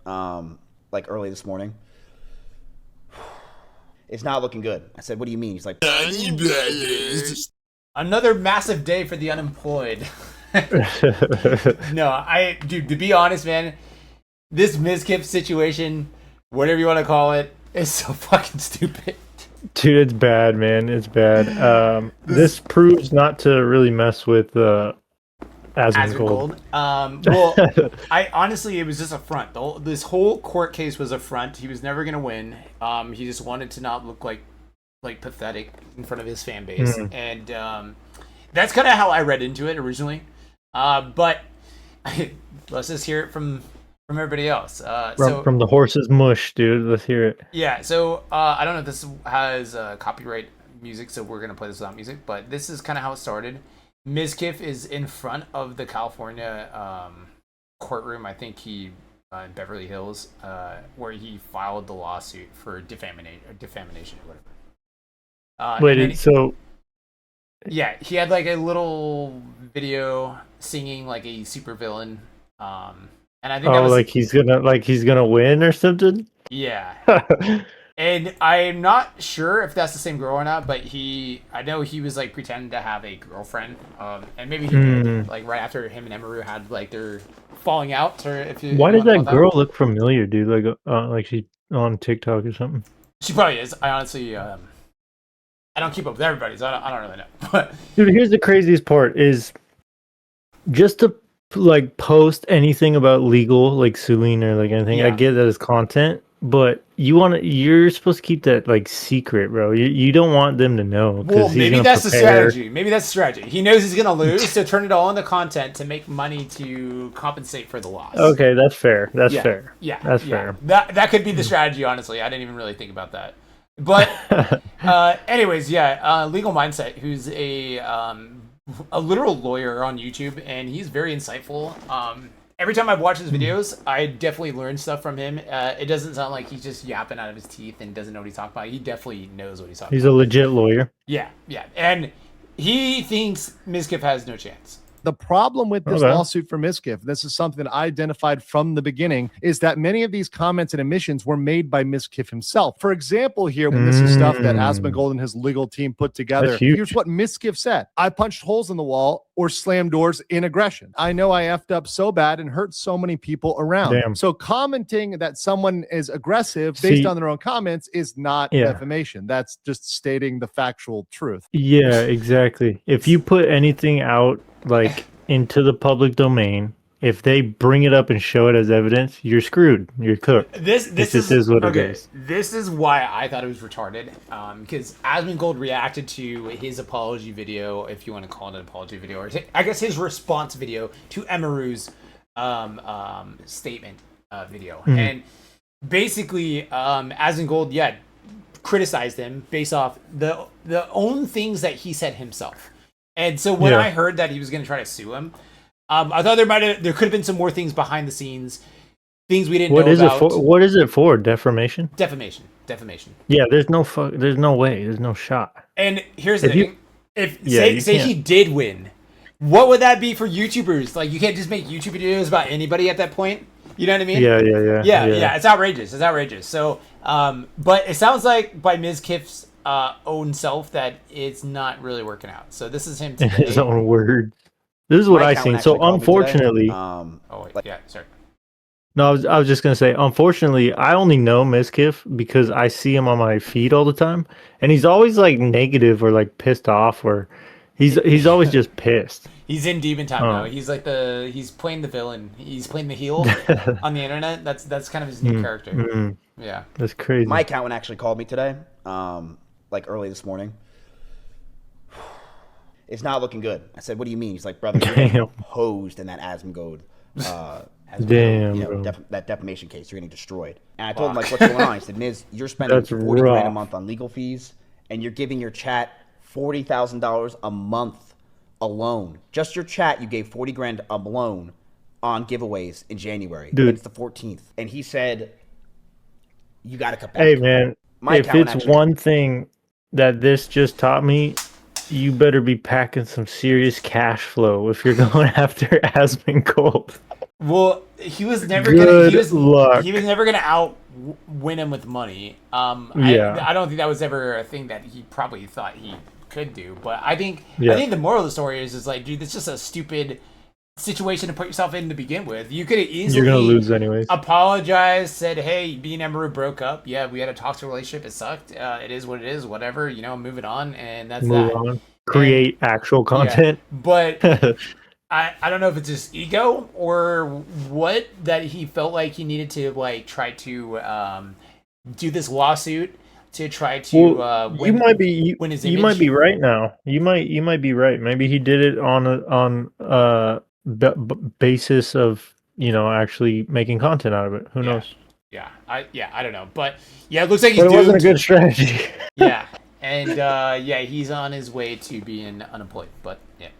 like early this morning. It's not looking good. I said, what do you mean? He's like, another massive day for the unemployed. No, dude, to be honest, man, this Mizkif situation, whatever you want to call it, is so fucking stupid. Dude, it's bad, man. It's bad. This proves not to really mess with Asmongold. Well, I honestly, it was just a front. This whole court case was a front. He was never gonna win. He just wanted to not look like pathetic in front of his fan base, and that's kind of how I read into it originally. But let's just hear it from everybody else. From the horse's mush, dude. Let's hear it. Yeah. So I don't know if this has copyright music, so we're gonna play this without music. But this is kind of how it started. Mizkif is in front of the California courtroom. I think he in Beverly Hills, where he filed the lawsuit for defamation or whatever. Yeah, he had like a little video singing like a supervillain, and I think that was he's gonna win or something. Yeah. And I'm not sure if that's the same girl or not, but I know he was like pretending to have a girlfriend, and maybe he did, like right after him and Emaru had like their falling out. Or why does that girl look familiar, dude? Like she's on TikTok or something. She probably is. I honestly, I don't keep up with everybody, so I don't really know. But dude, here's the craziest part: is just to like post anything about legal, like suing or like anything. Yeah. I get that as content. But you're supposed to keep that like secret, bro. You don't want them to know. Well, maybe that's the strategy. Maybe that's the strategy. He knows he's gonna lose, so turn it all into content to make money to compensate for the loss. Okay, that's fair. That's fair. Yeah, that's fair. That could be the strategy. Honestly, I didn't even really think about that. But, anyways, Legal Mindset, who's a literal lawyer on YouTube, and he's very insightful. Every time I've watched his videos, I definitely learn stuff from him. It doesn't sound like he's just yapping out of his teeth and doesn't know what he's talking about. He definitely knows what he's talking about. He's a legit lawyer. Yeah. And he thinks Mizkif has no chance. The problem with this lawsuit for Mizkif, this is something I identified from the beginning, is that many of these comments and admissions were made by Mizkif himself. For example, here, when this is stuff that Asmongold and his legal team put together, here's what Mizkif said. I punched holes in the wall or slammed doors in aggression. I know I effed up so bad and hurt so many people around. Damn. So commenting that someone is aggressive based on their own comments is not defamation. That's just stating the factual truth. Yeah, exactly. If you put anything out like into the public domain, if they bring it up and show it as evidence, you're screwed. You're cooked. This is what it is. This is why I thought it was retarded. Because Asmongold reacted to his apology video, if you want to call it an apology video, or I guess his response video to Emaru's statement video, and basically Asmongold criticized him based off the own things that he said himself. And so when I heard that he was going to try to sue him, I thought there could have been some more things behind the scenes, things we didn't know about. What is it for? Defamation. Defamation. Yeah, there's no way, there's no shot. And here's the thing: say he did win, what would that be for YouTubers? Like, you can't just make YouTube videos about anybody at that point. You know what I mean? Yeah. It's outrageous. So, but it sounds like by Mizkif's own self that it's not really working out. So this is him today. His own word. This is what I seen. So unfortunately, sorry. No, I was just gonna say, unfortunately, I only know Mizkif because I see him on my feed all the time, and he's always like negative or like pissed off, or he's always just pissed. He's in demon time now. He's like he's playing the villain. He's playing the heel on the internet. That's kind of his new character. Yeah, that's crazy. My accountant actually called me today. Like early this morning. It's not looking good. I said, what do you mean? He's like, brother, you're getting hosed in that Asmongold that defamation case. You're getting destroyed. And I told him, like, what's going on? He said, Miz, you're spending 40 grand a month on legal fees, and you're giving your chat $40,000 a month alone. Just your chat, you gave 40 grand alone on giveaways in January. Dude. It's the 14th. And he said, you got to cut back. Hey, man, if it's one thing that this just taught me, you better be packing some serious cash flow if you're going after Asmongold. Well, he was never Good gonna luck. he was never gonna win him with money. Yeah. I don't think that was ever a thing that he probably thought he could do. But I think Yeah. I think the moral of the story is like, dude, it's just a stupid situation to put yourself in to begin with. You could have easily You're gonna lose anyways. apologized, said, hey, me and Emery broke up. Yeah, we had a toxic relationship. It sucked. It is what it is. Whatever. Moving on, and that's that. On. Create actual content. Yeah, but I don't know if it's just ego or what that he felt like he needed to like try to do this lawsuit to try to win. Win his image. You might be right now. You might be right. Maybe he did it on basis of actually making content out of it. Who knows? Yeah, I don't know, but yeah, it looks like he's. But it wasn't a good strategy. Yeah, and he's on his way to being unemployed. But yeah.